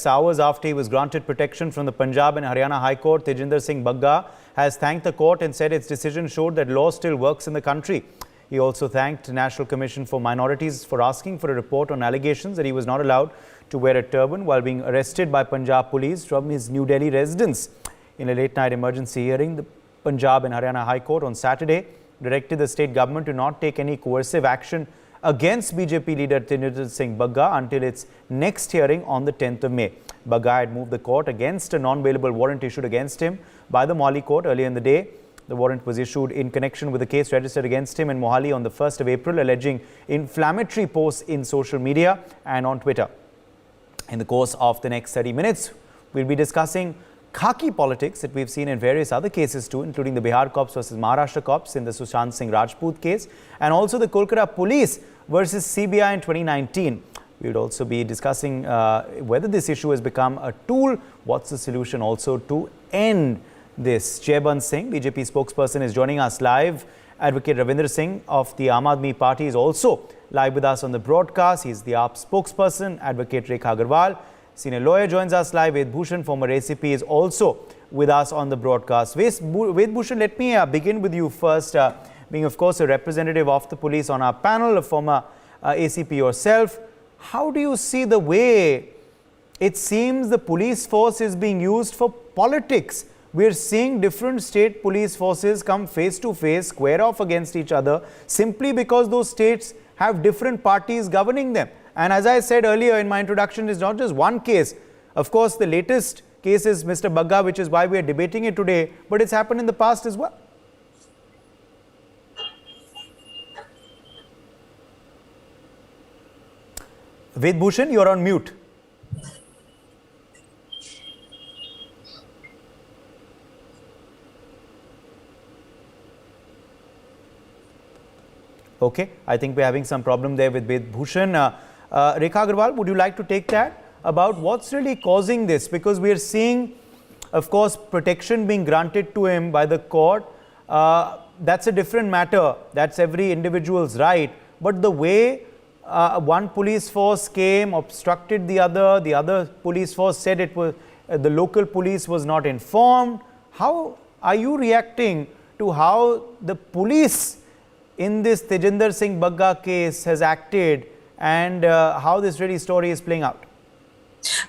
Hours after he was granted protection from the Punjab and Haryana High Court, Tejinder Singh Bagga has thanked the court and said its decision showed that law still works in the country. He also thanked the National Commission for Minorities for asking for a report on allegations that he was not allowed to wear a turban while being arrested by Punjab police from his New Delhi residence. In a late-night emergency hearing, the Punjab and Haryana High Court on Saturday directed the state government to not take any coercive action against BJP leader Tejinder Singh Bagga until its next hearing on the 10th of May. Bagga had moved the court against a non-bailable warrant issued against him by the Mohali court earlier in the day. The warrant was issued in connection with a case registered against him in Mohali on the 1st of April, alleging inflammatory posts in social media and on Twitter. In the course of the next 30 minutes, we'll be discussing khaki politics that we've seen in various other cases too, including the Bihar cops versus Maharashtra cops in the Sushant Singh Rajput case, and also the Kolkata police versus CBI in 2019. We would also be discussing whether this issue has become a tool, what's the solution also to end this. Jayband Singh, BJP spokesperson, is joining us live. Advocate Ravinder Singh of the Aam Aadmi Party is also live with us on the broadcast. He's the AAP spokesperson. Advocate Rekha Agarwal, senior lawyer, joins us live. Ved Bhushan, former ACP, is also with us on the broadcast. Ved Bhushan, let me begin with you first. Being, of course, a representative of the police on our panel, a former ACP yourself, how do you see the way it seems the police force is being used for politics? We're seeing different state police forces come face to face, square off against each other, simply because those states have different parties governing them. And as I said earlier in my introduction, it's not just one case. Of course, the latest case is Mr. Bagga, which is why we are debating it today, but it's happened in the past as well. Ved Bhushan, you're on mute. Okay, I think we're having some problem there with Ved Bhushan. Rekha Agarwal, would you like to take that about what's really causing this? Because we are seeing, of course, protection being granted to him by the court. That's a different matter. That's every individual's right. But the way one police force came, obstructed the other police force said it was the local police was not informed. How are you reacting to how the police in this Tejinder Singh Bagga case has acted and how this really story is playing out?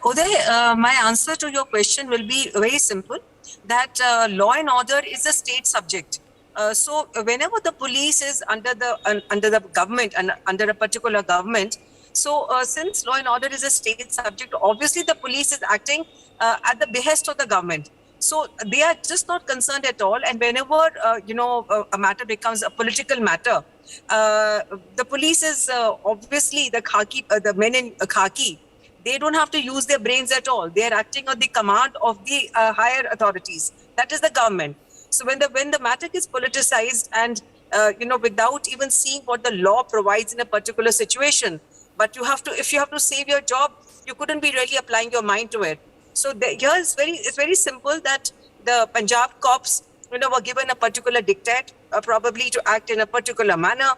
Uday, my answer to your question will be very simple, that law and order is a state subject. So whenever the police is under the government and under a particular government, so since law and order is a state subject, obviously the police is acting at the behest of the government. So they are just not concerned at all. And whenever a matter becomes a political matter, the police is obviously the men in khaki. They don't have to use their brains at all. They are acting on the command of the higher authorities. That is the government. So when the matter is politicized and without even seeing what the law provides in a particular situation, but if you have to save your job, you couldn't be really applying your mind to it. So here it's very simple that the Punjab cops were given a particular dictate, probably to act in a particular manner,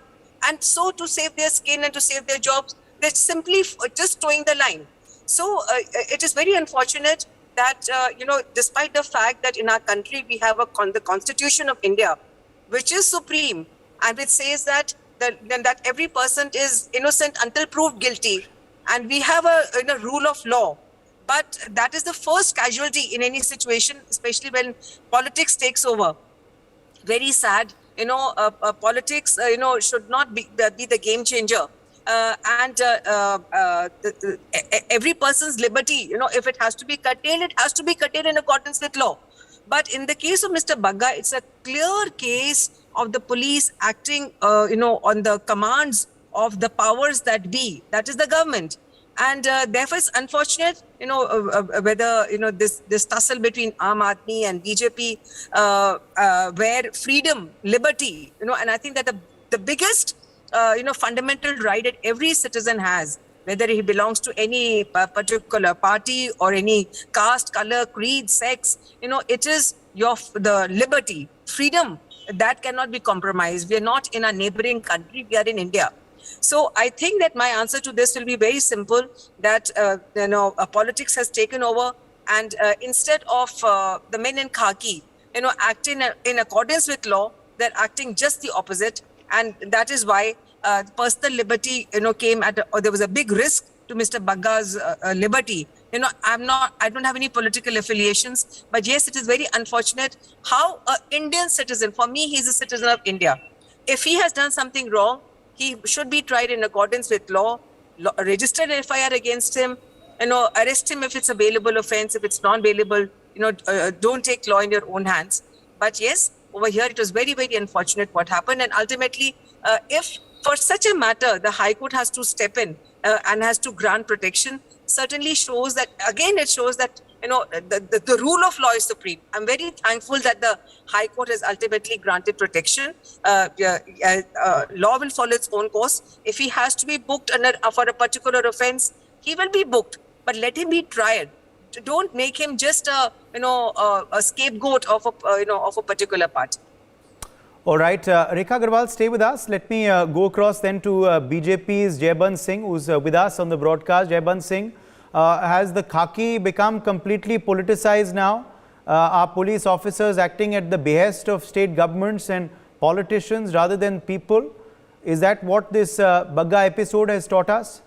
and so to save their skin and to save their jobs, they're simply just towing the line. So it is very unfortunate that, despite the fact that in our country we have the Constitution of India, which is supreme, and which says that every person is innocent until proved guilty, and we have a rule of law. But that is the first casualty in any situation, especially when politics takes over. Very sad, politics, should not be the game changer. Every person's liberty, if it has to be curtailed, it has to be curtailed in accordance with law. But in the case of Mr. Bagga, it's a clear case of the police acting, on the commands of the powers that be, that is the government. And therefore, it's unfortunate, whether, this tussle between Aam Aadmi and BJP, where freedom, liberty, and I think that the biggest, fundamental right that every citizen has, whether he belongs to any particular party or any caste, color, creed, sex, it is the liberty, freedom, that cannot be compromised. We are not in a neighboring country, we are in India. So I think that my answer to this will be very simple, that politics has taken over, and instead of the men in khaki, acting in accordance with law, they're acting just the opposite, and that is why personal liberty, came at or there was a big risk to Mr. Bagga's liberty. I don't have any political affiliations, but yes, it is very unfortunate how an Indian citizen, for me, he's a citizen of India. If he has done something wrong, he should be tried in accordance with law, register an FIR against him, arrest him if it's a bailable offense. If it's non-bailable, don't take law in your own hands. But yes, over here, it was very, very unfortunate what happened. And ultimately, if for such a matter, the High Court has to step in and has to grant protection, certainly shows that, again, it shows that, the rule of law is supreme. I'm very thankful that the High Court has ultimately granted protection. Law will follow its own course. If he has to be booked for a particular offense, he will be booked, but let him be tried. Don't make him just a scapegoat of a particular party. All right, Rekha Agarwal, stay with us. Let me go across then to BJP's Jayband Singh, who's with us on the broadcast. Jayband Singh, has the khaki become completely politicized now? Are police officers acting at the behest of state governments and politicians rather than people? Is that what this Bagga episode has taught us?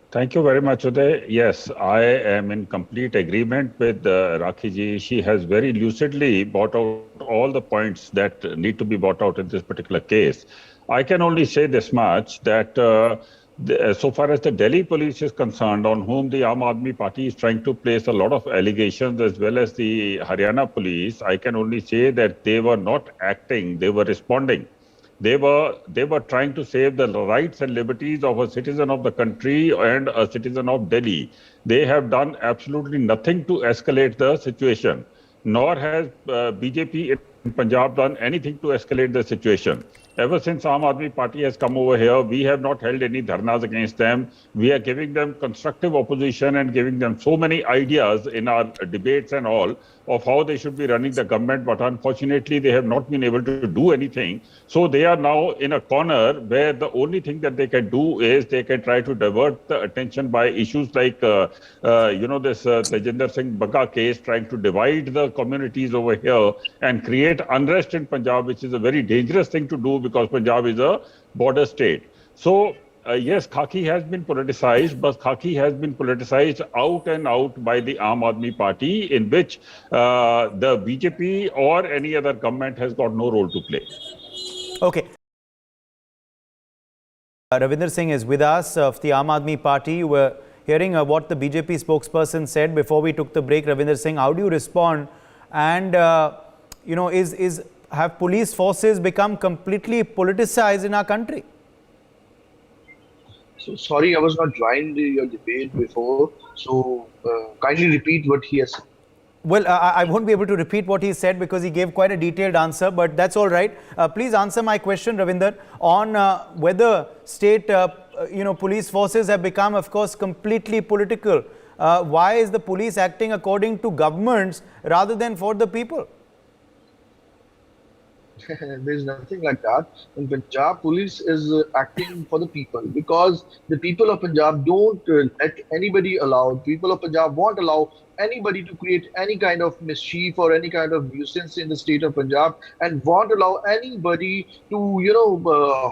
Thank you very much, Uday. Yes, I am in complete agreement with Rakhi ji. She has very lucidly brought out all the points that need to be brought out in this particular case. I can only say this much, that so far as the Delhi police is concerned, on whom the Aam Aadmi Party is trying to place a lot of allegations, as well as the Haryana police, I can only say that they were not acting, they were responding. They were trying to save the rights and liberties of a citizen of the country and a citizen of Delhi. They have done absolutely nothing to escalate the situation, nor has BJP in Punjab done anything to escalate the situation. Ever since Aam Aadmi Party has come over here, we have not held any dharnas against them. We are giving them constructive opposition and giving them so many ideas in our debates and all of how they should be running the government, but unfortunately they have not been able to do anything. So they are now in a corner where the only thing that they can do is they can try to divert the attention by issues like, this Tejinder Singh Bagga case, trying to divide the communities over here and create unrest in Punjab, which is a very dangerous thing to do because Punjab is a border state. So yes, khaki has been politicized, but khaki has been politicized out and out by the Aam Aadmi Party, in which the BJP or any other government has got no role to play. Okay. Ravinder Singh is with us of the Aam Aadmi Party. We're hearing what the BJP spokesperson said before we took the break. Ravinder Singh, how do you respond? And, have police forces become completely politicized in our country? So sorry, I was not joined your debate before. So kindly repeat what he has said. Well, I won't be able to repeat what he said because he gave quite a detailed answer, but that's all right. Please answer my question, Ravinder, on whether state, police forces have become, of course, completely political. Why is the police acting according to governments rather than for the people? There's nothing like that. In Punjab, police is acting for the people, because the people of Punjab don't let anybody allow. People of Punjab won't allow anybody to create any kind of mischief or any kind of nuisance in the state of Punjab, and won't allow anybody to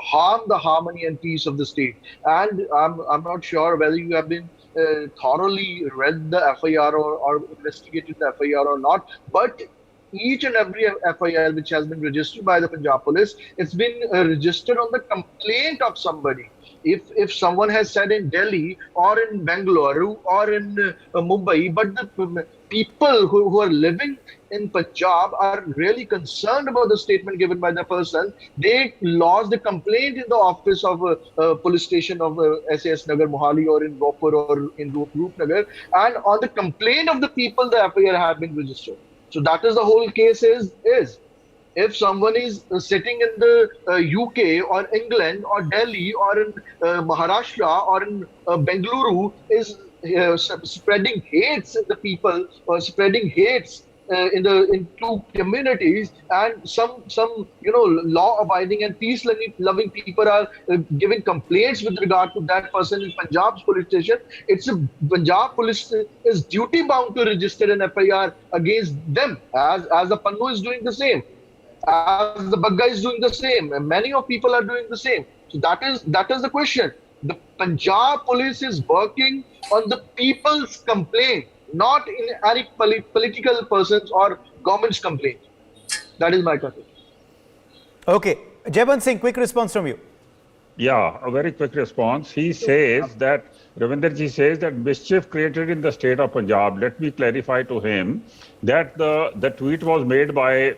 harm the harmony and peace of the state. And I'm not sure whether you have been thoroughly read the FIR or investigated the FIR or not, but each and every FIR which has been registered by the Punjab police, it's been registered on the complaint of somebody. If someone has said in Delhi or in Bangalore or in Mumbai, but the people who are living in Punjab are really concerned about the statement given by the person, they lodged the complaint in the office of police station of SAS Nagar Mohali or in Ropur or in Roopnagar, and on the complaint of the people the FIR have been registered. So that is the whole case is if someone is sitting in the UK or England or Delhi or in Maharashtra or in Bengaluru is spreading hates the people or spreading hates in two communities, and some law-abiding and peace-loving people are giving complaints with regard to that person in Punjab's police station, it's a Punjab police is duty-bound to register an FIR against them, as the Pannu is doing the same, as the Bagga is doing the same, and many of people are doing the same. So that is the question. The Punjab police is working on the people's complaint, not in any political person's or government's complaint. That is my question. Okay. Jaban Singh, quick response from you. Yeah, a very quick response. He says that, Ravinderji says that mischief created in the state of Punjab. Let me clarify to him that the tweet was made by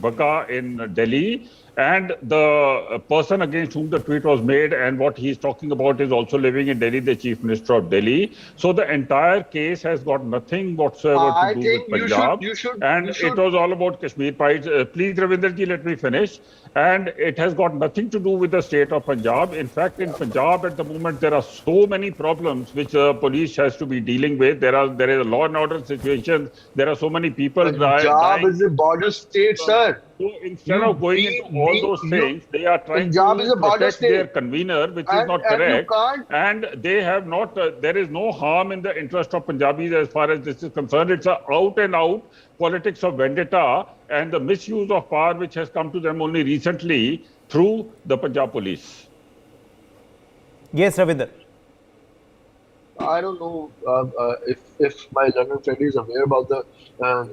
Bagga in Delhi, and the person against whom the tweet was made and what he's talking about is also living in Delhi, the Chief Minister of Delhi. So the entire case has got nothing whatsoever to do with Punjab. It was all about Kashmir. Please, Ravinderji, let me finish. And it has got nothing to do with the state of Punjab. In fact, in Punjab at the moment, there are so many problems which the police has to be dealing with. There is a law and order situation. There are so many people dying. Punjab is a border state, sir. So instead of going into all those things, they are trying to protect their convener, which is not correct. And they have not, there is no harm in the interest of Punjabis as far as this is concerned. It's an out and out politics of vendetta and the misuse of power which has come to them only recently through the Punjab police. Yes, Ravinder. I don't know if my London friend is aware about the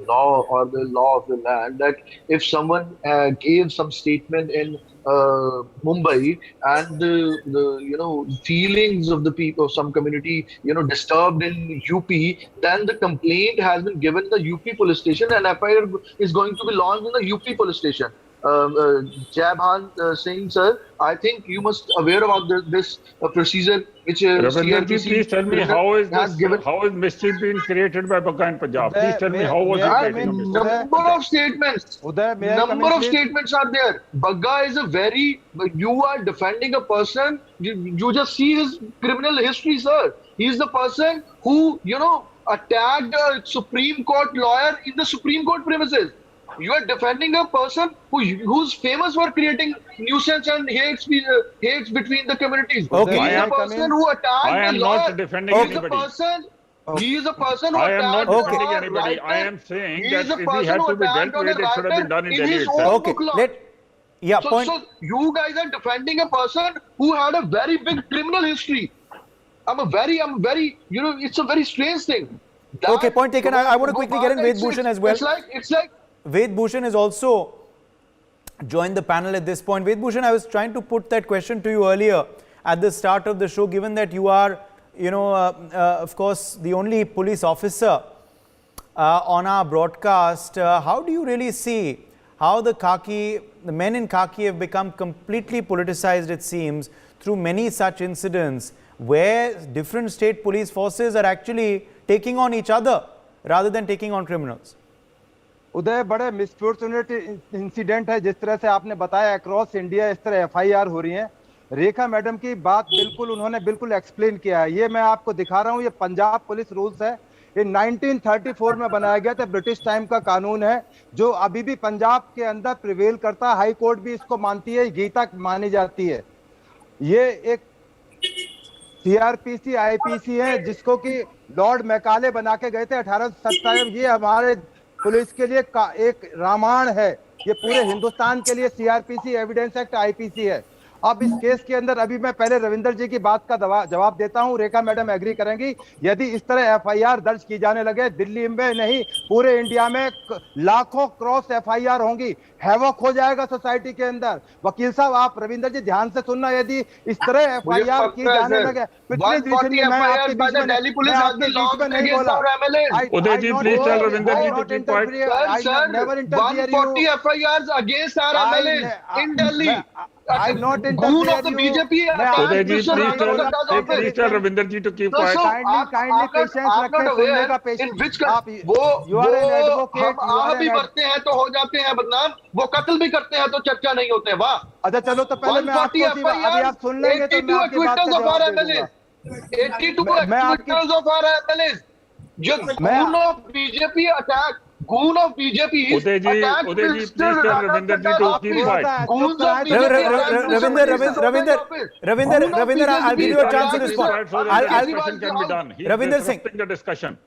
law or the law of the land, that if someone gave some statement in Mumbai and the feelings of the people of some community disturbed in UP, then the complaint has been given the UP police station and FIR is going to be launched in the UP police station. Jaban Singh, sir, I think you must aware about this procedure which Ravinderji, please tell me how is mischief being created by Bagga in Punjab? Please tell me how was it? Number of statements. Number of statements are there. Bagga is you are defending a person. You just see his criminal history, sir. He is the person who attacked a Supreme Court lawyer in the Supreme Court premises. You are defending a person who's famous for creating nuisance and hates between the communities. Okay. He is a person who attacked I am not defending anybody. He is a person who I am not attacked defending anybody. I am saying that if he had to be dealt with, it should have been done in Delhi itself. Okay. So you guys are defending a person who had a very big criminal history. I'm very, it's a very strange thing. Okay, point taken. I want to quickly get in Ved Bhushan as well. It's like Ved Bhushan has also joined the panel at this point. Ved Bhushan, I was trying to put that question to you earlier at the start of the show, given that you are, of course, the only police officer on our broadcast. How do you really see how the men in khaki have become completely politicized, it seems, through many such incidents where different state police forces are actually taking on each other rather than taking on criminals? उदय, बड़े misfortunate incident है जिस तरह से आपने बताया across India इस तरह FIR हो रही हैं। रेखा मैडम की बात उन्होंने बिल्कुल एक्सप्लेन किया है। ये मैं आपको दिखा रहा हूँ, ये पंजाब पुलिस रूल्स है। ये 1934 में बनाया गया था, ब्रिटिश टाइम का कानून है जो अभी भी पंजाब के अंदर प्रिवेल करता है। हाई कोर्ट भी इसको मानती है, गीता मानी जाती है। ये एक CRPC IPC है जिसको कि लॉर्ड मैकाले बना के गए थे 1827। ये हमारे पुलिस के लिए एक रामायण है, ये पूरे हिंदुस्तान के लिए CRPC एविडेंस एक्ट IPC है। अब इस केस के अंदर अभी मैं पहले रविंदर जी की बात का जवाब देता हूं, रेखा मैडम एग्री करेंगी। यदि इस तरह FIR दर्ज की जाने लगे, दिल्ली में नहीं पूरे इंडिया में लाखों क्रॉस FIR होंगी, हैवक हो जाएगा सोसाइटी के अंदर। वकील साहब, आप रविंदर जी ध्यान से सुनना, यदि इस तरह FIR की जाने लगे, पिछले दिवस में मैं आपके बीच में नहीं बोला। Uday ji, please tell Ravinder ji to keep quiet. Sir, 140 FIRs against our MLAs in Delhi. I not goon of the BJP. Uday ji, please tell Ravinder ji to keep quiet. Kindly patience रखें, सुनने का patience। आप you are an advocate, आप भी बढ़ते हैं तो हो जाते हैं बदनाम, वो कत्ल भी करते हैं तो चर्चा नहीं होते। वाह, अच्छा चलो, तो पहले मैं आपको अभी आप सुन लेंगे तो मैं आपकी बात का जवाब दूंगा। 82 acquittals of our MLAs Just goon of BJP attack. Goon of BJP is Uday ji, attacked Uday ji, Mr. please tell Ravinder ji to keep quiet. Goons of BJP Ravinder, I'll give you a chance to respond. So that the discussion can be done. He is Ravinder Singh. disrupting the discussion.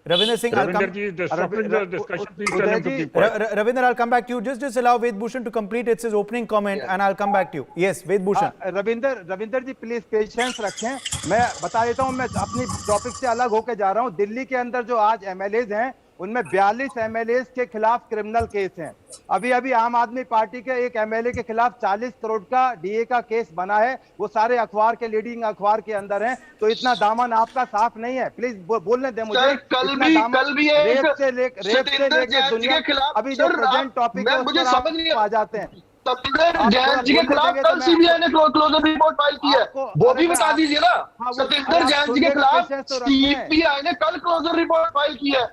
Ravinder Singh, I'll Ravinder come. ji is disrupting the discussion. Please tell him to keep quiet. Ravinder, I'll come back to you. Just allow Ved Bhushan to complete its opening comment and I'll come back to you. Yes, Ved Bhushan. Ravinder ji please patience रखें। मैं बता देता हूं, मैं अपनी topic से अलग होकर जा रहा हूं। दिल्ली के अंदर जो आज एमएलएज हैं उनमें 42 एमएलएज के खिलाफ क्रिमिनल केस हैं। अभी अभी आम आदमी पार्टी के एक एमएलए के खिलाफ 40 करोड़ का डीए का केस बना है। वो सारे अखबार के लीडिंग अखबार के अंदर हैं। तो इतना दामन आपका साफ नहीं है, प्लीज बोलने दें मुझे। कल भी रेप से लेकर दुनिया अभी जो प्रेजेंट टॉपिक है मुझे समझ नहीं आ जाते हैं। सत्येंद्र जैन जी के खिलाफ कल सीबीआई ने क्लोजर रिपोर्ट फाइल की है, वो भी बता दीजिए ना। सत्येंद्र जैन जी के खिलाफ सीबीआई ने कल क्लोजर रिपोर्ट फाइल की है।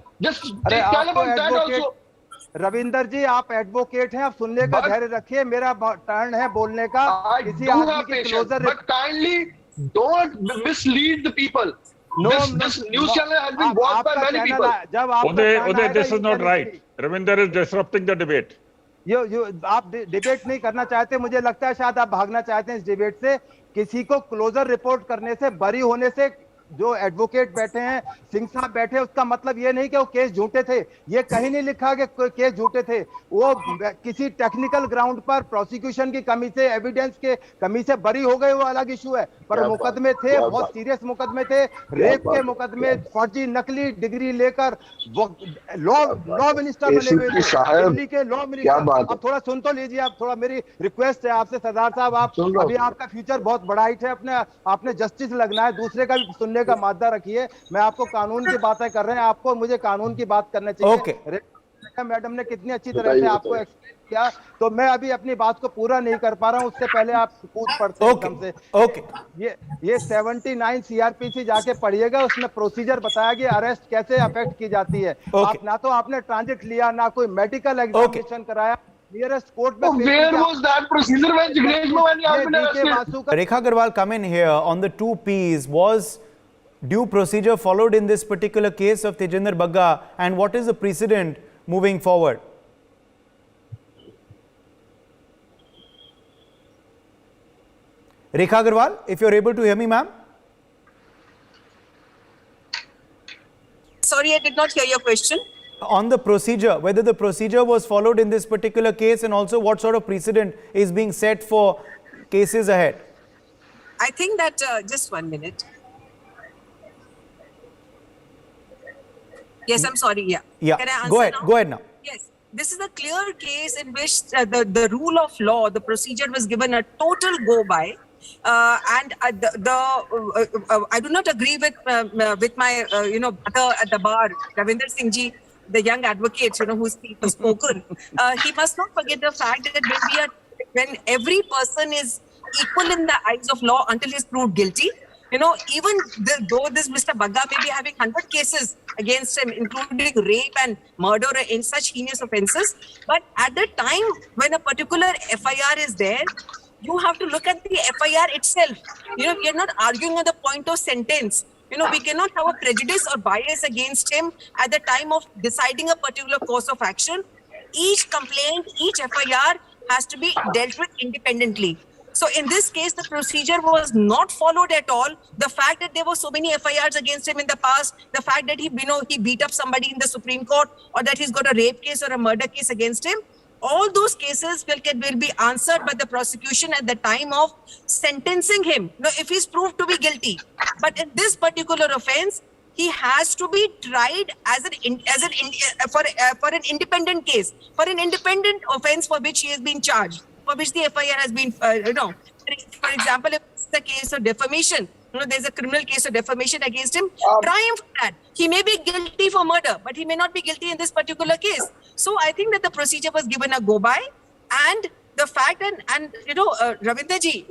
रविंदर जी आप एडवोकेट हैं, आप सुनने का धैर्य रखिए। मेरा टर्न है बोलने का। किसी आदमी की closure but kindly don't mislead the people. This news channel has been watched by many people. Uday, this is not right. Ravinder is disrupting the debate. आप डिबेट नहीं करना चाहते, मुझे लगता है शायद आप भागना चाहते हैं इस डिबेट से। किसी को क्लोजर रिपोर्ट करने से, बरी होने से जो एडवोकेट बैठे हैं, सिंह साहब बैठे, उसका मतलब ये नहीं कि वो केस झूठे थे। ये कहीं नहीं लिखा कि कोई केस झूठे थे। वो किसी टेक्निकल ग्राउंड पर प्रोसिक्यूशन की कमी से, एविडेंस के कमी से बरी हो गए, वो अलग इशू है। पर मुकदमे थे, बहुत सीरियस मुकदमे थे, रेप के मुकदमे, फर्जी नकली डिग्री लेकर लॉ मिनिस्टर बने हुए थे, दिल्ली के लॉ मिनिस्टर। अब थोड़ा सुन तो लीजिए, आप थोड़ा मेरी रिक्वेस्ट है आपसे सरदार साहब, आप अभी आपका फ्यूचर बहुत ब्राइट है, आपने जस्टिस लगना है, दूसरे का भी सुनने का मादा रखिए। मैं आपको कानून की बातें कर रहे हैं, आपको मुझे कानून की बात करना चाहिए। मैडम ने कितनी अच्छी तरह से आपको एक्सप्लेन किया, तो मैं अभी अपनी बात को पूरा नहीं कर पा रहा हूं। उससे पहले आप पूछ पड़ते हैं हमसे। ये 79 सीआरपीसी जाके पढ़िएगा, उसमें प्रोसीजर बताया गया अरेस्ट कैसे अफेक्ट की जाती है। आप ना तो आपने ट्रांजिट लिया, ना कोई मेडिकल एग्जामिनेशन कराया। Nearest court where was that procedure when Jigneshmo and has been arrested? Rekha Agarwal, come in here on the two Ps. Was due procedure followed in this particular case of Tejinder Bagga, and what is the precedent moving forward? Rekha Agarwal, if you're able to hear me, ma'am. Sorry, I did not hear your question. On the procedure, whether the procedure was followed in this particular case, and also what sort of precedent is being set for cases ahead? I think that, just 1 minute. Yes, I'm sorry, yeah. Can I answer go ahead, now? Go ahead now. Yes, this is a clear case in which the rule of law, the procedure was given a total go-by. And I do not agree with my brother at the bar, Ravinder Singh ji, the young advocate, who's spoken. He must not forget the fact that when every person is equal in the eyes of law until he's proved guilty, even though this Mr. Bagga may be having 100 cases against him, including rape and murder in such heinous offences, but at the time when a particular FIR is there, you have to look at the FIR itself. We are not arguing on the point of sentence. We cannot have a prejudice or bias against him at the time of deciding a particular course of action. Each complaint, each FIR has to be dealt with independently. So in this case, the procedure was not followed at all. The fact that there were so many FIRs against him in the past, the fact that he beat up somebody in the Supreme Court, or that he's got a rape case or a murder case against him, all those cases will be answered by the prosecution at the time of sentencing him. If he's proved to be guilty. But in this particular offense, he has to be tried for an independent case, for an independent offense for which he has been charged, for which the FIR has been, for example, if it's the case of defamation, there's a criminal case of defamation against him, try him for that. He may be guilty for murder, but he may not be guilty in this particular case. So I think that the procedure was given a go-by, and the fact Ravinder ji,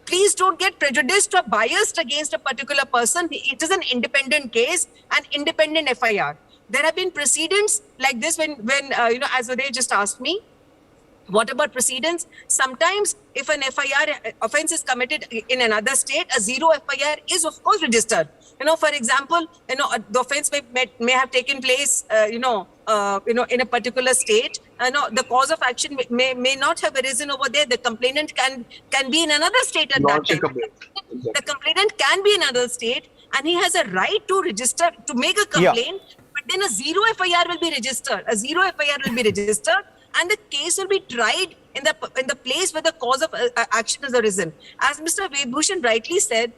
please don't get prejudiced or biased against a particular person. It is an independent case, an independent FIR. There have been precedents like this when as Uday just asked me. What about precedents? Sometimes if an FIR offense is committed in another state, a zero FIR is of course registered. For example, the offense may have taken place, in a particular state. The cause of action may not have arisen over there. The complainant can be in another state at that time. The complainant can be in another state, and he has a right to register, to make a complaint. Yeah. But then a zero FIR will be registered. A zero FIR will be registered, and the case will be tried in the place where the cause of action has arisen. As Mr. Vedbhushan rightly said,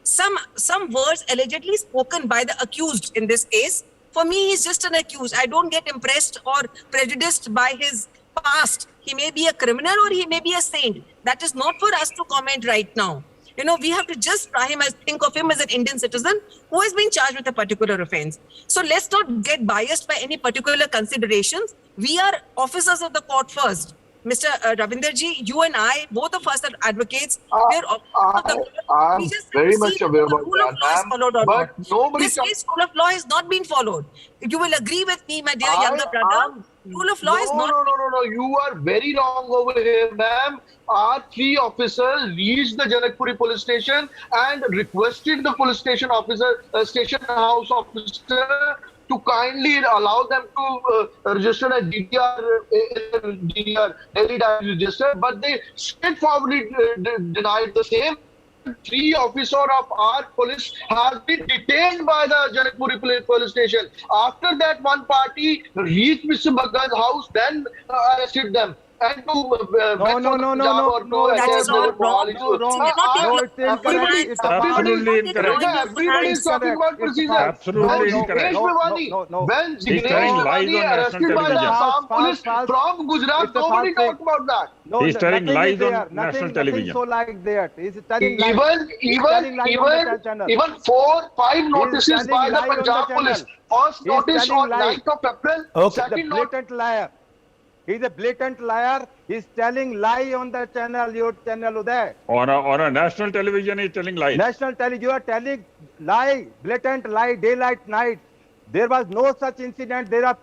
some words allegedly spoken by the accused in this case, for me, he's just an accused. I don't get impressed or prejudiced by his past. He may be a criminal or he may be a saint. That is not for us to comment right now. We have to just think of him as an Indian citizen who has been charged with a particular offense. So let's not get biased by any particular considerations. We are officers of the court first. Mr. Ravinderji, you and I, both of us are advocates. I'm very much aware about that, but nobody... This case, rule of law has not been followed. You will agree with me, my dear younger brother. Rule of law is not... No. You are very wrong over here, ma'am. Our 3 officers reached the Janakpuri police station and requested the police station officer, station house officer, to kindly allow them to register a DDR, Delhi Diary register, but they straightforwardly denied the same. 3 officers of our police have been detained by the Janakpuri police station. After that, one party reached Mr. Bagga's house, then arrested them. And no. That is all wrong. No, it's incorrect. It's absolutely incorrect. Everybody is talking about procedure. Absolutely incorrect. When Jignesh Mewani arrested by the Assam police from Gujarat, nobody talked about that. He's telling lies on national television. So like that. He's telling lies. Even 4-5 notices by the Punjab police. First notice on 9th of April. Second blatant liar. He's a blatant liar. He's telling lie on the channel, your channel Uday. On a national television, he's telling lies. National television, you are telling lie, blatant lie, daylight, night. There was no such incident. There no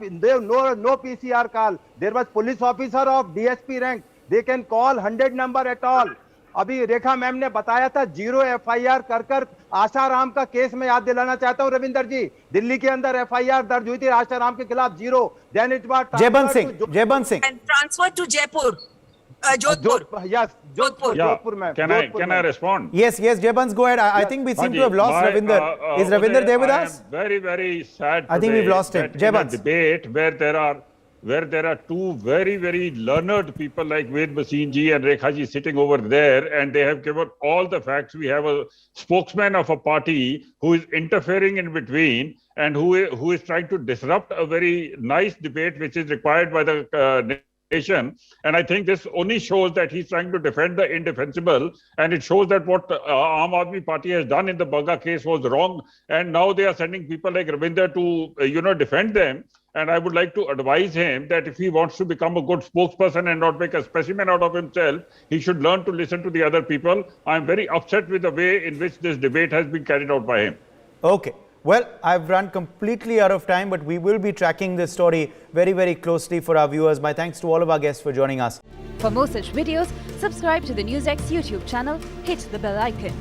PCR call. There was police officer of DSP rank. They can call 100 number at all. अभी रेखा ma'am ने बताया था 0 FIR कर आशाराम का case में याद दिलाना चाहता हूं रविंदर जी, दिल्ली के अंदर FIR दर्ज हुई थी आशाराम के खिलाफ 0, then it was जयबंत Singh and transferred to Jaipur, Jodhpur. Yes, Jodhpur ma'am. Can I respond? Yes, Jayabans, go ahead. I think we seem to have lost Ravinder. Is Ravinder there with us? Very, very sad. I think we've lost him. Jayabans. In a debate where there are 2 very, very learned people like Vedbhushan ji and Rekha ji sitting over there, and they have given all the facts. We have a spokesman of a party who is interfering in between and who is trying to disrupt a very nice debate which is required by the nation. And I think this only shows that he's trying to defend the indefensible, and it shows that what Aam Aadmi Party has done in the Bagga case was wrong, and now they are sending people like Ravinder to defend them. And I would like to advise him that if he wants to become a good spokesperson and not make a specimen out of himself, he should learn to listen to the other people. I'm very upset with the way in which this debate has been carried out by him. Okay. Well, I've run completely out of time, but we will be tracking this story very, very closely for our viewers. My thanks to all of our guests for joining us. For more such videos, subscribe to the NewsX YouTube channel, hit the bell icon.